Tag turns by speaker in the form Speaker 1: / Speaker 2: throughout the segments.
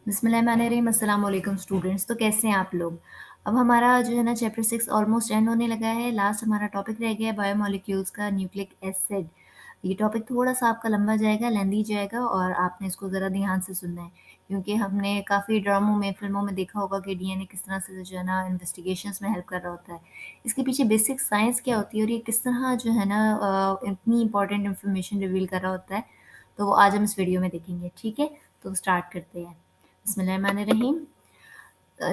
Speaker 1: बिस्मिल्लाहिर्रहमानिर्रहीम अस्सलाम वालेकुम स्टूडेंट्स। तो कैसे हैं आप लोग? अब हमारा जो है ना चैप्टर 6 ऑलमोस्ट एंड होने लगा है। लास्ट हमारा टॉपिक रह गया है बायोमोलिक्यूल्स का न्यूक्लिक एसिड। ये टॉपिक थोड़ा-सा आपका लंबा जाएगा, लेंदी जाएगा और आपने इसको ज़रा ध्यान से सुनना है। क्योंकि हमने काफ़ी ड्रामों में, फ़िल्मों में देखा होगा कि डीएनए किस तरह से जो है ना इन्वेस्टिगेशंस में हेल्प कर रहा होता है। इसके पीछे बेसिक साइंस क्या होती है और ये किस तरह जो है ना इतनी इम्पोर्टेंट इन्फॉर्मेशन रिवील कर रहा होता है, तो वो आज हम इस वीडियो में देखेंगे। ठीक है? तो स्टार्ट करते हैं। बिस्मिल्लाहिर्रहमानिर्रहीम।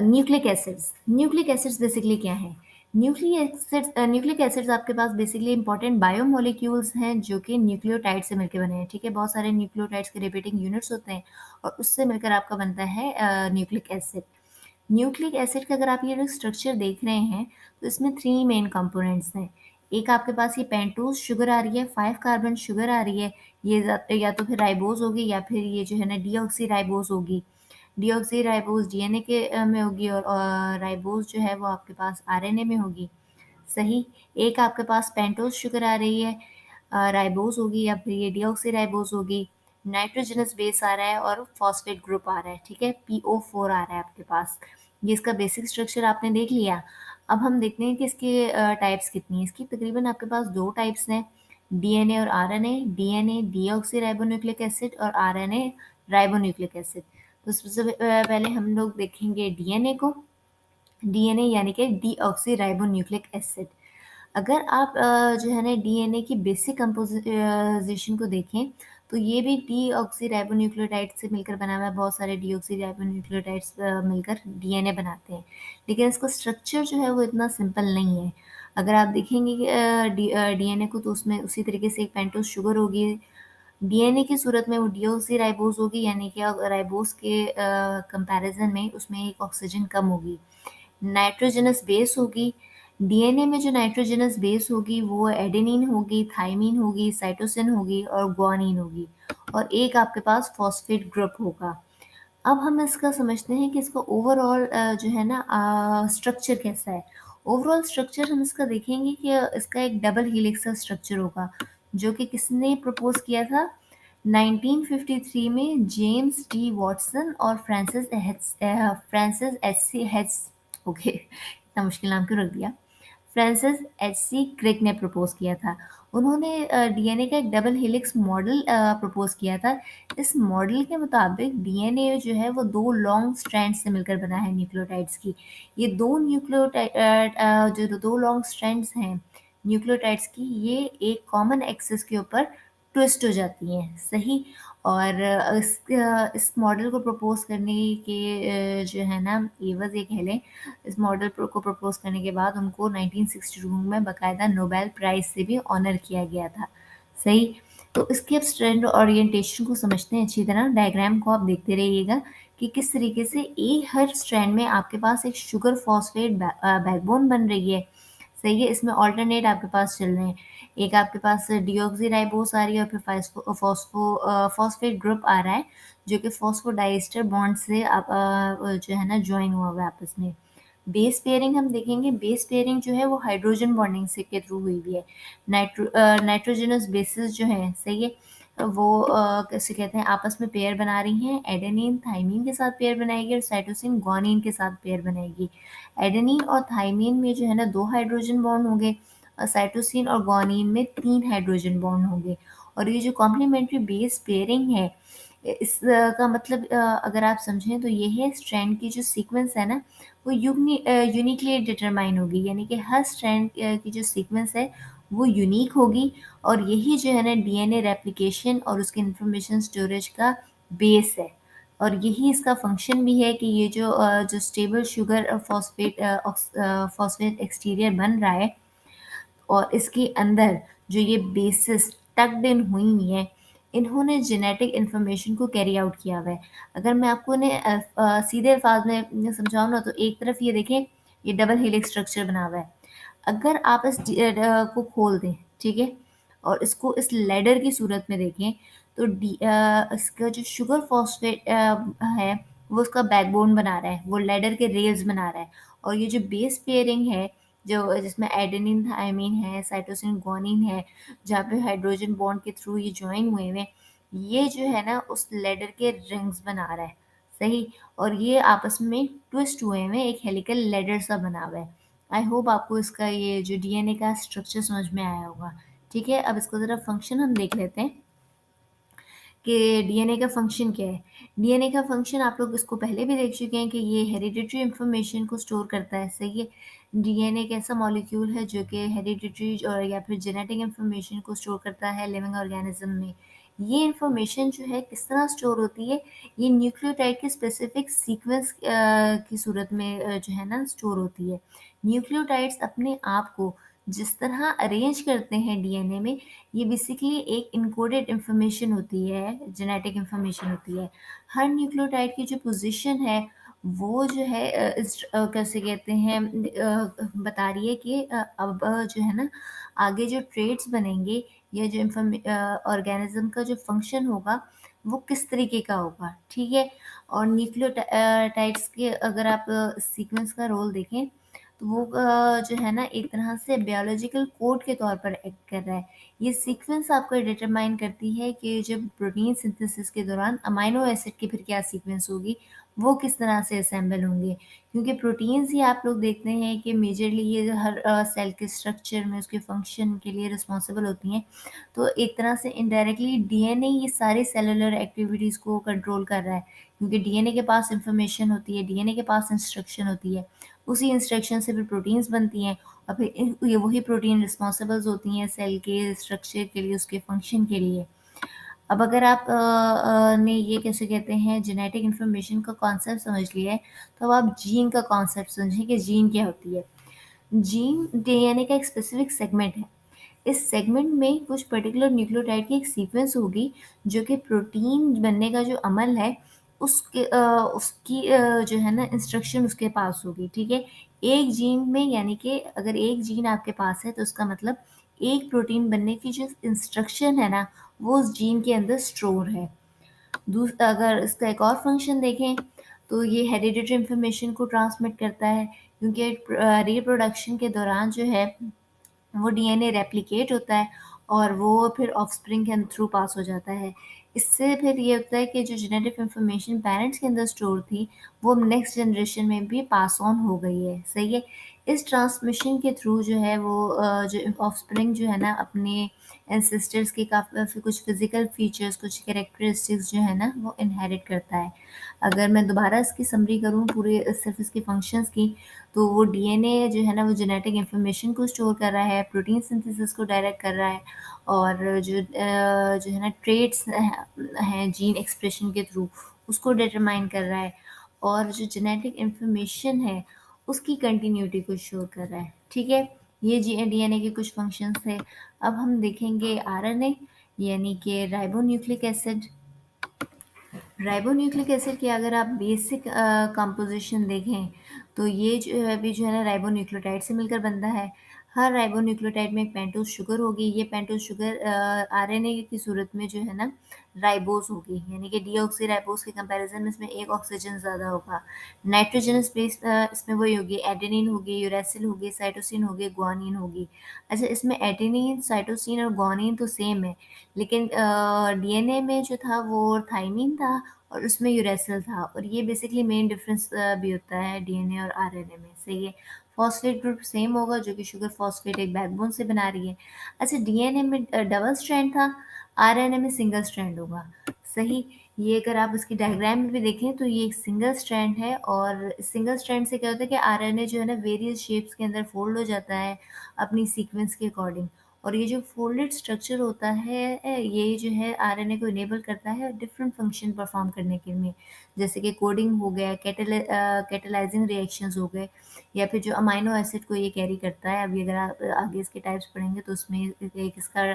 Speaker 1: Nucleic acids. Nucleic acids basically क्या हैं? न्यूक्लिक एसिड्स आपके पास बेसिकली इंपॉर्टेंट बायोमोलिक्यूल्स हैं जो कि न्यूक्लियोटाइड से मिलकर बने हैं। ठीक है, बहुत सारे न्यूक्लियोटाइड्स के रिपीटिंग यूनिट्स होते हैं और उससे मिलकर आपका बनता है न्यूक्लिक एसिड। न्यूक्लिक एसिड का अगर आप ये स्ट्रक्चर देख रहे हैं तो इसमें थ्री मेन कंपोनेंट्स हैं। एक आपके पास ये पेंटोज शुगर आ रही है, 5 कार्बन शुगर आ रही है। ये या तो फिर राइबोज होगी या फिर ये जो है ना डीऑक्सी राइबोज होगी। डीऑक्सी राइबोज डीएनए के में होगी और राइबोज जो है वो आपके पास आरएनए में होगी। सही। एक आपके पास पेंटोज शुगर आ रही है, राइबोज होगी या फिर ये डीऑक्सी राइबोज होगी। नाइट्रोजनस बेस आ रहा है और फॉस्फेट ग्रुप आ रहा है। ठीक है, PO4 आ रहा है आपके पास। ये इसका बेसिक स्ट्रक्चर आपने देख लिया। अब हम देखते हैं कि इसके टाइप्स कितनी है। इसकी तकरीबन आपके पास दो टाइप्स हैं, डीएनए और RNA. DNA deoxy ribonucleic acid और आरएनए राइबोन्यूक्लिक एसिड। तो सबसे पहले हम लोग देखेंगे डीएनए को। डीएनए यानी कि डीऑक्सीराइबोन्यूक्लिक एसिड। अगर आप जो है ना डीएनए की बेसिक कंपोजिशन को देखें तो ये भी डीऑक्सीराइबोन्यूक्लियोटाइड से मिलकर बना हुआ है। बहुत सारे डीऑक्सीराइबोन्यूक्लियोटाइड्स मिलकर डीएनए बनाते हैं, लेकिन इसका स्ट्रक्चर जो है वो इतना सिंपल नहीं है। अगर आप देखेंगे कि डीएनए को तो उसमें उसी तरीके से एक पेंटोज शुगर होगी। डीएनए की सूरत में वो डीऑक्सीराइबोज होगी, यानी कि राइबोज के कंपैरिजन में उसमें एक ऑक्सीजन कम होगी। नाइट्रोजनस बेस होगी। डीएनए में जो नाइट्रोजनस बेस होगी वो एडेनिन होगी, थाइमिन होगी, साइटोसिन होगी और ग्वानिन होगी। और एक आपके पास फॉस्फेट ग्रुप होगा। अब हम इसका समझते हैं कि इसका ओवरऑल जो है ना स्ट्रक्चर कैसा है। ओवरऑल स्ट्रक्चर हम इसका देखेंगे कि इसका एक डबल हेलिक्स का स्ट्रक्चर होगा, जो कि किसने प्रपोज किया था? 1953 में जेम्स डी वॉटसन और फ्रांसिस एच सी हेच। ओके, इतना मुश्किल नाम क्यों रख दिया? फ्रांसिस एच सी क्रिक ने प्रपोज किया था। उन्होंने डीएनए का एक डबल हेलिक्स मॉडल प्रपोज किया था। इस मॉडल के मुताबिक डीएनए जो है वो दो लॉन्ग स्ट्रैंड से मिलकर बना है न्यूक्लियोटाइड्स की। ये दो न्यूक्लियोटाइड जो दो लॉन्ग स्ट्रैंड्स हैं न्यूक्लियोटाइड्स की, ये एक कॉमन एक्सिस के ऊपर ट्विस्ट हो जाती हैं। सही। और इस मॉडल को प्रपोज करने के जो है ना एवज ये कह लें, इस मॉडल को प्रपोज करने के बाद उनको 1962 में बाकायदा नोबेल प्राइज से भी ऑनर किया गया था। सही। तो इसके अब स्ट्रैंड ओरिएंटेशन को समझते हैं अच्छी तरह। डायग्राम को आप देखते रहिएगा कि किस तरीके से हर स्ट्रैंड में आपके पास एक शुगर फॉस्फेट बैकबोन बन रही है। सही है, इसमें ऑल्टरनेट आपके पास चल रहे हैं। एक आपके पास डीऑक्सीराइबोस आ रही है और फिर फॉस्फेट ग्रुप आ रहा है, जो कि फॉस्फोडाइस्टर बॉन्ड से जो है ना ज्वाइन हुआ हुआ है आपस में। बेस पेयरिंग हम देखेंगे। बेस पेयरिंग जो है वो हाइड्रोजन बॉन्डिंग से के थ्रू हुई हुई है। नाइट्रोजनस बेसिस जो है, सही है, वो कैसे कहते हैं, आपस में पेयर बना रही हैं। एडेनिन थाइमिन के साथ पेयर बनाएगी और साइटोसिन ग्वानिन के साथ पेयर बनाएगी। एडेनिन और थाइमिन में जो है ना दो हाइड्रोजन बॉन्ड होंगे और साइटोसिन और ग्वानिन में तीन हाइड्रोजन बॉन्ड होंगे। और ये जो कॉम्प्लीमेंट्री बेस पेयरिंग है, इसका मतलब अगर आप समझें तो ये है स्ट्रैंड की जो सीक्वेंस है ना वो यूनिकली डिटरमाइन होगी, यानी कि हर स्ट्रैंड की जो सीक्वेंस है वो यूनिक होगी। और यही जो है ना डीएनए रेप्लिकेशन और उसके इंफॉर्मेशन स्टोरेज का बेस है। और यही इसका फंक्शन भी है कि ये जो स्टेबल शुगर फॉस्फेट एक्सटीरियर बन रहा है और इसके अंदर जो ये बेसिस टक्ड इन हुई हैं, इन्होंने जेनेटिक इन्फॉर्मेशन को कैरी आउट किया हुआ है। अगर मैं आपको इन्हें सीधे अल्फाज में समझाऊँ ना, तो एक तरफ ये देखें, ये डबल हेलिक्स स्ट्रक्चर बना हुआ है। अगर आप इस को खोल दें, ठीक है, और इसको इस लैडर की सूरत में देखें, तो इसका जो शुगर फॉस्फेट है वो उसका बैकबोन बना रहा है, वो लैडर के रेल्स बना रहा है। और ये जो बेस पेयरिंग है, जो जिसमें एडेनिन थाइमिन है, साइटोसिन ग्वानिन है, जहाँ पे हाइड्रोजन बॉन्ड के थ्रू ये ज्वाइन हुए हुए हैं, ये जो है ना उस लैडर के रिंग्स बना रहा है। सही। और ये आपस में ट्विस्ट हुए हैं, एक हेलिकल लैडर सा बना हुआ है। आई होप आपको इसका ये जो डीएनए का स्ट्रक्चर समझ में आया होगा। ठीक है, अब इसको ज़रा फंक्शन हम देख लेते हैं कि डीएनए का फंक्शन क्या है। डीएनए का फंक्शन आप लोग इसको पहले भी देख चुके हैं कि ये हेरिडिटरी इन्फॉर्मेशन को स्टोर करता है, सही है। डीएनए एक ऐसा मॉलिक्यूल है जो कि हेरिडिटरी और या फिर जेनेटिक इन्फॉर्मेशन को स्टोर करता है लिविंग ऑर्गेनिज्म में। ये इन्फॉर्मेशन जो है किस तरह स्टोर होती है, ये न्यूक्लियोटाइड के स्पेसिफिक सीक्वेंस की सूरत में जो है ना स्टोर होती है। न्यूक्लियोटाइड्स अपने आप को जिस तरह अरेंज करते हैं डीएनए में, ये बेसिकली एक इनकोडेड इंफॉर्मेशन होती है, जेनेटिक इंफॉर्मेशन होती है। हर न्यूक्लियोटाइड की जो पोजीशन है वो जो है कैसे कहते हैं बता रही है कि अब जो है ना आगे जो ट्रेड्स बनेंगे या जो ऑर्गेनिज्म का जो फंक्शन होगा वो किस तरीके का होगा, ठीक है। और न्यूक्लियोटाइड्स के अगर आप सीक्वेंस का रोल देखें तो वो जो है ना एक तरह से बायोलॉजिकल कोड के तौर पर एक्ट कर रहा है। ये सीक्वेंस आपको डिटरमाइन करती है कि जब प्रोटीन सिंथेसिस के दौरान अमाइनो एसिड की फिर क्या सीक्वेंस होगी, वो किस तरह से असेंबल होंगे। क्योंकि प्रोटीन्स ही आप लोग देखते हैं कि मेजरली ये हर सेल के स्ट्रक्चर में उसके फंक्शन के लिए रिस्पॉन्सिबल होती हैं। तो एक तरह से इनडायरेक्टली डीएनए ये सारे सेलुलर एक्टिविटीज़ को कंट्रोल कर रहा है, क्योंकि डीएनए के पास इंफॉर्मेशन होती है, डीएनए के पास इंस्ट्रक्शन होती है। उसी इंस्ट्रक्शन से फिर प्रोटीन्स बनती हैं और फिर ये वही प्रोटीन रिस्पॉन्सिबल्स होती हैं सेल के स्ट्रक्चर के लिए, उसके फंक्शन के लिए। अब अगर आप ने ये कैसे कहते हैं जेनेटिक इन्फॉर्मेशन का कॉन्सेप्ट समझ लिया है, तो अब आप जीन का कॉन्सेप्ट समझें कि जीन क्या होती है। जीन डीएनए का एक स्पेसिफिक सेगमेंट है। इस सेगमेंट में कुछ पर्टिकुलर न्यूक्लियोटाइड की एक सीक्वेंस होगी जो कि प्रोटीन बनने का जो अमल है उसकी जो है ना इंस्ट्रक्शन उसके पास होगी, ठीक है। एक जीन में यानी कि अगर एक जीन आपके पास है तो उसका मतलब एक प्रोटीन बनने की जो इंस्ट्रक्शन है ना वो उस जीन के अंदर स्टोर है। अगर इसका एक और फंक्शन देखें तो ये हेरिडिटरी इंफॉर्मेशन को ट्रांसमिट करता है, क्योंकि रिप्रोडक्शन के दौरान जो है वो डीएनए रेप्लिकेट होता है और वो फिर ऑफस्प्रिंग के थ्रू पास हो जाता है। इससे फिर ये होता है कि जो जेनेटिक इन्फॉर्मेशन पेरेंट्स के अंदर स्टोर थी वो नेक्स्ट जनरेशन में भी पास ऑन हो गई है, सही है। इस ट्रांसमिशन के थ्रू जो है वो जो ऑफस्प्रिंग जो है ना अपने एंसेस्टर्स के काफ़ी कुछ फिजिकल फीचर्स, कुछ कैरेक्टरिस्टिक्स जो है ना वो इनहेरिट करता है। अगर मैं दोबारा इसकी समरी करूँ पूरे सिर्फ इसके फंक्शंस की, तो वो डीएनए जो है ना वो जेनेटिक इन्फॉर्मेशन को स्टोर कर रहा है, प्रोटीन सिंथेसिस को डायरेक्ट कर रहा है और जो है ना ट्रेट्स हैं जीन एक्सप्रेशन के थ्रू उसको डिटरमाइन कर रहा है और जो जेनेटिक इन्फॉर्मेशन है उसकी कंटिन्यूटी को शो कर रहा है, ठीक है। ये जी डीएनए के कुछ फंक्शंस थे। अब हम देखेंगे आरएनए यानी कि राइबोन्यूक्लिक एसिड। राइबोन्यूक्लिक एसिड की अगर आप बेसिक कंपोजिशन देखें तो ये जो है अभी जो है ना राइबोन्यूक्लियोटाइड से मिलकर बनता है। हर राइबोन्यूक्लियोटाइड में एक पेंटोज शुगर होगी। ये पेंटोज शुगर आरएनए की सूरत में जो है ना राइबोस होगी, यानी कि डीऑक्सी राइबोस के कंपैरिजन में इसमें एक ऑक्सीजन ज़्यादा होगा। नाइट्रोजनस बेस इसमें वही होगी, एडेनिन होगी, यूरेसिल होगी, साइटोसिन होगी, ग्वानिन होगी। अच्छा, इसमें एडेनिन, साइटोसिन और ग्वानिन तो सेम है, लेकिन डीएनए में जो था वो थाइमिन था और उसमें यूरेसिल था। और ये बेसिकली मेन डिफरेंस भी होता है डीएनए और आरएनए में, सही है। फॉस्फेट ग्रुप सेम होगा जो कि शुगर फॉस्फेट एक बैकबोन से बना रही है। अच्छा, डीएनए में डबल स्ट्रैंड था, आरएनए में सिंगल स्ट्रैंड होगा, सही। ये अगर आप इसकी डायग्राम में भी देखें तो ये एक सिंगल स्ट्रैंड है और सिंगल स्ट्रैंड से क्या होता है कि आरएनए जो है ना वेरियस शेप्स के अंदर फोल्ड हो जाता है अपनी सीक्वेंस के अकॉर्डिंग। और ये जो फोल्डेड स्ट्रक्चर होता है ये जो है आरएनए को इनेबल करता है डिफरेंट फंक्शन परफॉर्म करने के लिए, जैसे कि कोडिंग हो गया, कैटेलाइजिंग रिएक्शंस हो गए, या फिर जो अमाइनो एसिड को ये कैरी करता है। अभी अगर आप आगे इसके टाइप्स पढ़ेंगे तो उसमें एक इसका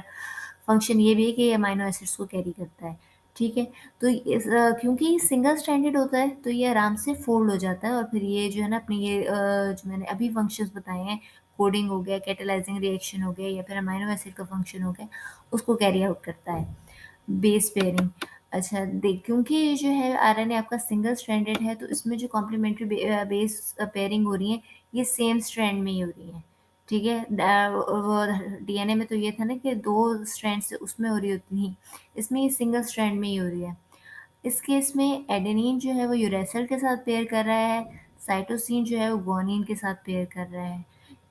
Speaker 1: फंक्शन ये भी है कि ये अमाइनो एसिड्स को कैरी करता है, ठीक है। तो क्योंकि सिंगल स्ट्रैंडेड होता है तो ये आराम से फोल्ड हो जाता है और फिर ये जो है ना अपनी ये जो मैंने अभी फंक्शंस बताए हैं, कोडिंग हो गया, कैटेलाइजिंग रिएक्शन हो गया या फिर अमाइनो एसिड का फंक्शन हो गया, उसको कैरी आउट करता है। बेस पेयरिंग, अच्छा देख क्योंकि ये जो है आरएनए आपका सिंगल स्ट्रैंडेड है तो इसमें जो कॉम्प्लीमेंट्री बेस पेयरिंग हो रही है ये सेम स्ट्रैंड में ही हो रही है, ठीक है। वो डीएनए में तो ये था ना कि दो स्ट्रैंड से उसमें हो रही होती थी, इसमें ये सिंगल स्ट्रैंड में ही हो रही है। इस केस में एडेनिन जो है वो यूरेसिल के साथ पेयर कर रहा है, साइटोसिन जो है वो गुआनिन के साथ पेयर कर रहा है।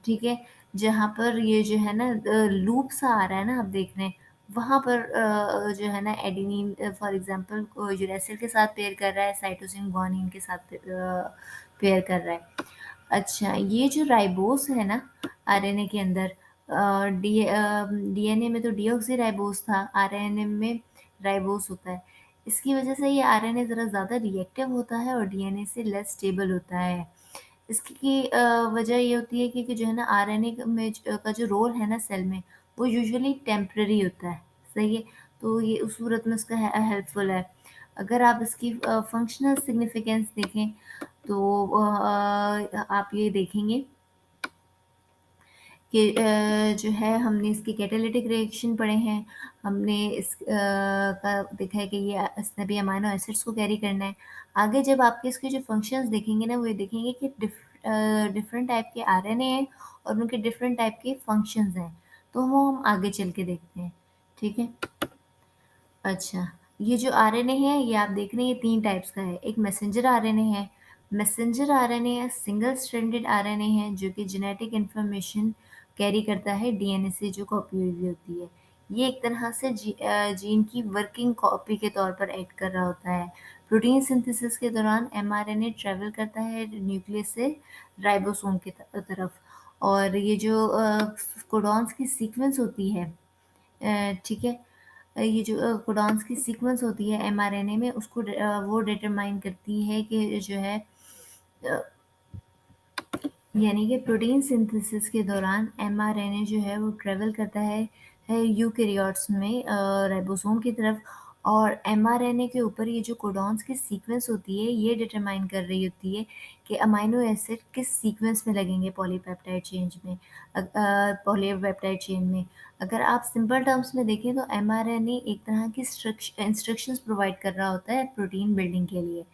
Speaker 1: ठीक है? जहाँ पर ये जो है ना लूप सा आ रहा है ना आप देख रहे हैं, वहाँ पर जो है ना एडेनिन फॉर एग्ज़ाम्पल यूरेसिल के साथ पेयर कर रहा है, साइटोसिन गुआनिन के साथ पेयर कर रहा है। अच्छा, ये जो राइबोस है ना आरएनए के अंदर, डीएनए में तो डीऑक्सी राइबोस था, आरएनए में राइबोस होता है। इसकी वजह से ये आरएनए ज़रा ज़्यादा रिएक्टिव होता है और डीएनए से लेस स्टेबल होता है। इसकी वजह ये होती है कि जो है ना आरएनए में का जो रोल है ना सेल में, वो यूजुअली टेम्पररी होता है। सही है? तो ये उस सूरत में उसका हेल्पफुल है। अगर आप इसकी फंक्शनल सिग्निफिकेंस देखें तो आप ये देखेंगे कि जो है हमने इसके कैटालिटिक रिएक्शन पढ़े हैं, हमने का देखा है कि ये इसने भी अमाइनो एसिड्स को कैरी करना है। आगे जब आपके इसके जो फंक्शंस देखेंगे ना, वो ये देखेंगे कि डिफरेंट टाइप के आरएनए हैं और उनके डिफरेंट टाइप के फंक्शंस हैं। तो वो हम आगे चल के देखते हैं। ठीक है? अच्छा, ये जो आरएनए है ये आप देख रहे हैं ये 3 टाइप्स का है। एक मैसेंजर आरएनए है। मैसेंजर आरएनए या सिंगल स्ट्रैंडेड आरएनए है जो कि जेनेटिक इन्फॉर्मेशन कैरी करता है डीएनए से जो कॉपी हुई होती है। ये एक तरह से जीन की वर्किंग कॉपी के तौर पर एक्ट कर रहा होता है। प्रोटीन सिंथेसिस के दौरान एमआरएनए ट्रैवल करता है न्यूक्लियस से राइबोसोम की तरफ, और ये जो कोडॉन्स की सीक्वेंस होती है, ठीक है? ये जो कोडॉन्स की सीक्वेंस होती है एमआरएनए में, उसको वो डिटरमाइन करती है कि जो है अ, यानी कि प्रोटीन सिंथेसिस के दौरान एमआरएनए जो है वो ट्रेवल करता है यूकैरियोट्स में राइबोसोम की तरफ, और एमआरएनए के ऊपर ये जो कोडॉन्स की सीक्वेंस होती है ये डिटरमाइन कर रही होती है कि अमाइनो एसिड किस सीक्वेंस में लगेंगे पॉलीपेप्टाइड चेन में। अगर आप सिंपल टर्म्स में देखें तो एमआरएनए एक तरह की इंस्ट्रक्शंस प्रोवाइड कर रहा होता है प्रोटीन बिल्डिंग के लिए।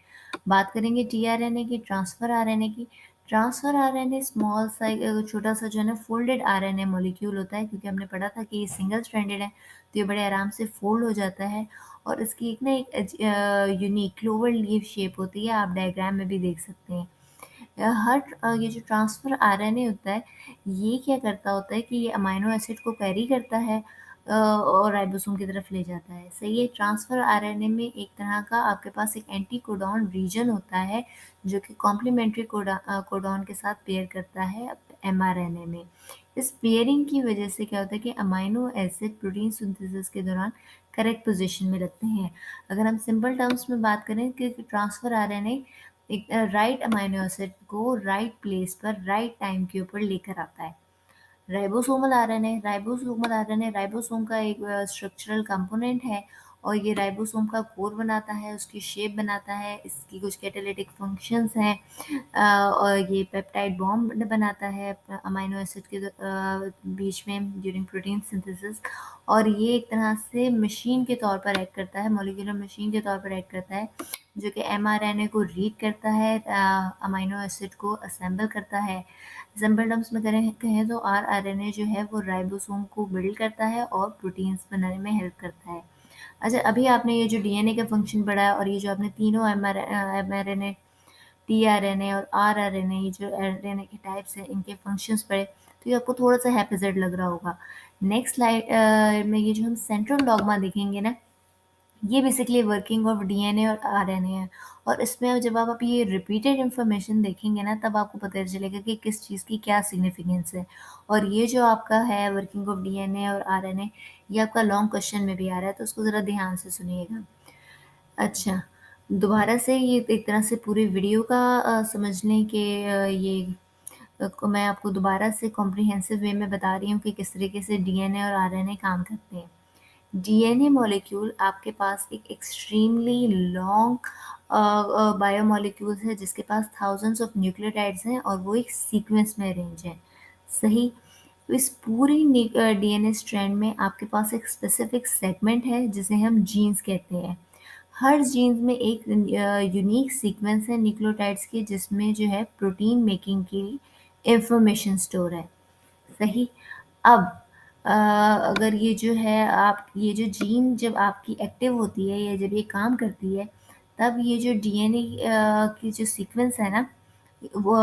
Speaker 1: बात करेंगे टीआरएनए की, ट्रांसफर आरएनए की। ट्रांसफर आरएनए स्मॉल साइज छोटा सा जो है ना फोल्डेड आरएनए मॉलिक्यूल होता है, क्योंकि हमने पढ़ा था कि ये सिंगल स्ट्रैंडेड है तो ये बड़े आराम से फोल्ड हो जाता है, और इसकी एक ना एक यूनिक क्लोवर लीफ शेप होती है, आप डायग्राम में भी देख सकते हैं। ये जो ट्रांसफर आरएनए होता है ये क्या करता होता है कि ये अमाइनो एसिड को कैरी करता है और राइबोसोम की तरफ ले जाता है। सही है? ट्रांसफर आरएनए में एक तरह का आपके पास एक एंटी कोडॉन रीजन होता है जो कि कॉम्प्लीमेंट्री कोडॉन के साथ पेयर करता है एमआरएनए में। इस पेयरिंग की वजह से क्या होता है कि अमाइनो एसिड प्रोटीन सिंथेसिस के दौरान करेक्ट पोजीशन में लगते हैं। अगर हम सिंपल टर्म्स में बात करें कि ट्रांसफर आरएनए एक राइट अमाइनो एसिड को राइट प्लेस पर राइट टाइम के ऊपर लेकर आता है। राइबोसोमल आरएनए राइबोसोम का एक स्ट्रक्चरल कंपोनेंट है, और ये राइबोसोम का कोर बनाता है, उसकी शेप बनाता है, इसकी कुछ कैटालिटिक फंक्शंस हैं, और ये पेप्टाइड बॉन्ड बनाता है अमाइनो एसिड के बीच में ड्यूरिंग प्रोटीन सिंथेसिस, और ये एक तरह से मशीन के तौर पर एक्ट करता है, मॉलिक्यूलर मशीन के तौर पर एक्ट करता है, जो कि एमआरएनए को रीड करता है, अमाइनो एसिड को असेंबल करता है। सिंपल टर्म्स में कहें तो आरएनए जो है वो राइबोसोम को बिल्ड करता है और प्रोटीन्स बनाने में हेल्प करता है। अच्छा, अभी आपने ये जो डीएनए का फंक्शन पढ़ा है और ये जो आपने तीनों एमआरएनए, टीआरएनए और आरआरएनए, ये जो आरएनए के टाइप्स हैं इनके फंक्शंस पढ़े, तो ये आपको थोड़ा सा हैप्पीजेड लग रहा होगा। नेक्स्ट स्लाइड में ये जो हम सेंट्रल डॉग्मा देखेंगे ना, ये बेसिकली वर्किंग ऑफ डीएनए और आरएनए है, और इसमें अब जब आप ये रिपीटेड इन्फॉर्मेशन देखेंगे ना तब आपको पता चलेगा कि किस चीज़ की क्या सिग्निफिकेंस है। और ये जो आपका है वर्किंग ऑफ डीएनए और आरएनए, ये आपका लॉन्ग क्वेश्चन में भी आ रहा है, तो उसको ज़रा ध्यान से सुनिएगा। अच्छा, दोबारा से ये एक तरह से पूरी वीडियो का समझ लें कि को मैं आपको दोबारा से कॉम्प्रिहेंसिव वे में बता रही हूँ कि किस तरीके से डीएनए और आरएनए काम करते हैं। डीएनए मॉलिक्यूल आपके पास एक एक्सट्रीमली लॉन्ग बायोमॉलिक्यूल्स है जिसके पास थाउजेंड्स ऑफ न्यूक्लियोटाइड्स हैं और वो एक सीक्वेंस में अरेंज है। सही? तो इस पूरी डीएनए स्ट्रैंड में आपके पास एक स्पेसिफिक सेगमेंट है जिसे हम जीन्स कहते हैं। हर जीन्स में एक यूनिक सीक्वेंस है न्यूक्लियोटाइड्स की जिसमें जो है प्रोटीन मेकिंग की इंफॉर्मेशन स्टोर है। सही? अब अगर ये जो है आप ये जो जीन जब आपकी एक्टिव होती है या जब ये काम करती है तब ये जो डीएनए की जो सीक्वेंस है ना, वो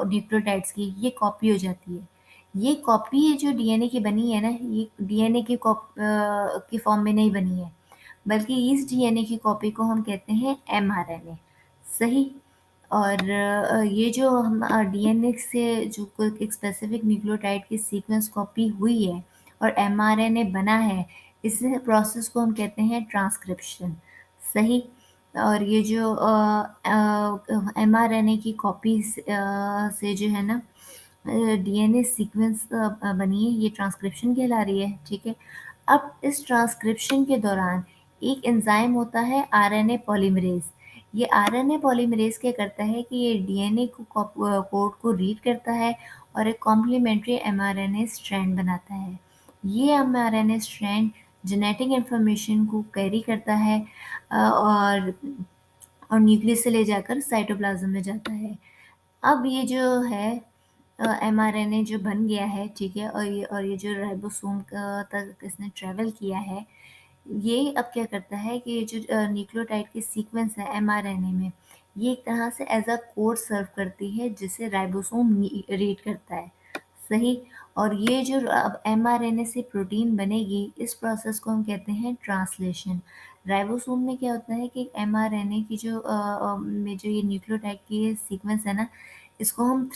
Speaker 1: न्यूक्लियोटाइड्स की, ये कॉपी हो जाती है। ये कॉपी जो डीएनए की बनी है ना, ये डीएनए की की फॉर्म में नहीं बनी है, बल्कि इस डीएनए की कॉपी को हम कहते हैं एमआरएनए। सही। और ये जो हम डीएनए से जो कोई एक स्पेसिफिक न्यूक्लियोटाइड की सीक्वेंस कॉपी हुई है और एमआरएनए बना है, इस प्रोसेस को हम कहते हैं ट्रांसक्रिप्शन। सही। और ये जो एमआरएनए की कॉपी से जो है ना डीएनए सीक्वेंस बनी है, ये ट्रांसक्रिप्शन कहला रही है। ठीक है। अब इस ट्रांसक्रिप्शन के दौरान एक एंजाइम होता है आरएनए पॉलीमरेज। ये आरएनए पॉलीमरेज क्या करता है कि ये डीएनए को कोड को रीड करता है और एक कॉम्प्लीमेंट्री एमआरएनए स्ट्रैंड बनाता है। ये एमआरएनए स्ट्रैंड जेनेटिक इंफॉर्मेशन को कैरी करता है और न्यूक्लियस से ले जाकर साइटोप्लाज्म में जाता है। अब ये जो है एमआरएनए जो बन गया है, ठीक है, और ये जो राइबोसोम तक इसने ट्रैवल किया है, ये अब क्या करता है कि ये जो न्यूक्लियोटाइड की सीक्वेंस है एमआरएनए में, ये एक तरह से एज अ कोड सर्व करती है जिसे राइबोसोम रीड करता है। सही। और ये जो अब एमआरएनए से प्रोटीन बनेगी, इस प्रोसेस को हम कहते हैं ट्रांसलेशन। राइबोसोम में क्या होता है कि एमआरएनए की जो में जो ये न्यूक्लियोटाइड की सीक्वेंस है ना, इसको हम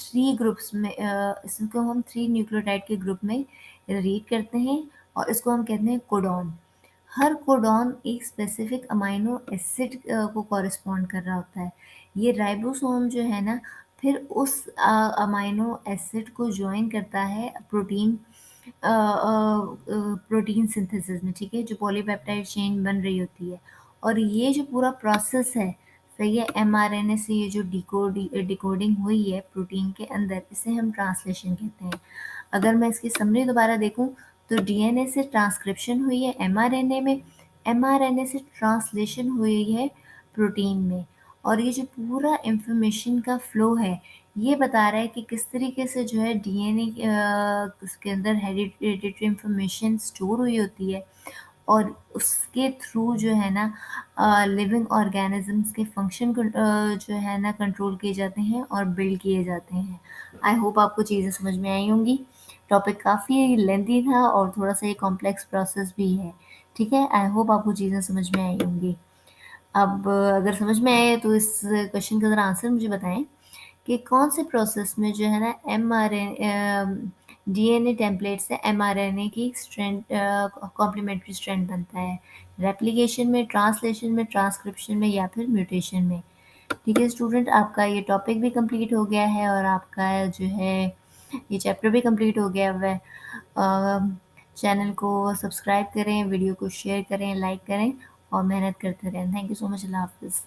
Speaker 1: थ्री न्यूक्लियोटाइड के ग्रुप में रीड करते हैं और इसको हम कहते हैं कोडॉन। हर कोडॉन एक स्पेसिफिक अमाइनो एसिड को कॉरेस्पॉन्ड कर रहा होता है। ये राइबोसोम जो है ना, फिर उस अमाइनो एसिड को जॉइन करता है प्रोटीन सिंथेसिस में। ठीक है, जो पॉलीपेप्टाइड चेन बन रही होती है। और ये जो पूरा प्रोसेस है, सही है, एमआरएनए से ये जो डिकोडिंग हुई है प्रोटीन के अंदर, इसे हम ट्रांसलेशन कहते हैं। अगर मैं इसकी समरी दोबारा देखूं, तो डीएनए से ट्रांसक्रिप्शन हुई है एमआरएनए में, एमआरएनए से ट्रांसलेशन हुई है प्रोटीन में। और ये जो पूरा इंफॉर्मेशन का फ्लो है, ये बता रहा है कि किस तरीके से जो है डीएनए उसके अंदर हेरिडिटरी इंफॉर्मेशन स्टोर हुई होती है और उसके थ्रू जो है ना लिविंग ऑर्गेनिजम्स के फंक्शन को जो है ना कंट्रोल किए जाते हैं और बिल्ड किए जाते हैं। आई होप आपको चीज़ें समझ में आई होंगी। टॉपिक काफ़ी लेंथी था और थोड़ा सा ये कॉम्प्लेक्स प्रोसेस भी है। ठीक है, आई होप आपको चीज़ें समझ में आई होंगी। अब अगर समझ में आए तो इस क्वेश्चन का ज़रा आंसर मुझे बताएं कि कौन से प्रोसेस में जो है ना डीएनए टेम्पलेट से एमआरएनए की स्ट्रैंड कॉम्प्लीमेंट्री स्ट्रैंड बनता है। रेप्लिकेशन में, ट्रांसलेशन में, ट्रांसक्रिप्शन में या फिर म्यूटेशन में। ठीक है स्टूडेंट, आपका ये टॉपिक भी कंप्लीट हो गया है और आपका जो है ये चैप्टर भी कंप्लीट हो गया हुआ है। चैनल को सब्सक्राइब करें, वीडियो को शेयर करें, लाइक करें और मेहनत करते रहें। Thank you so much. अल्लाह हाफिज़।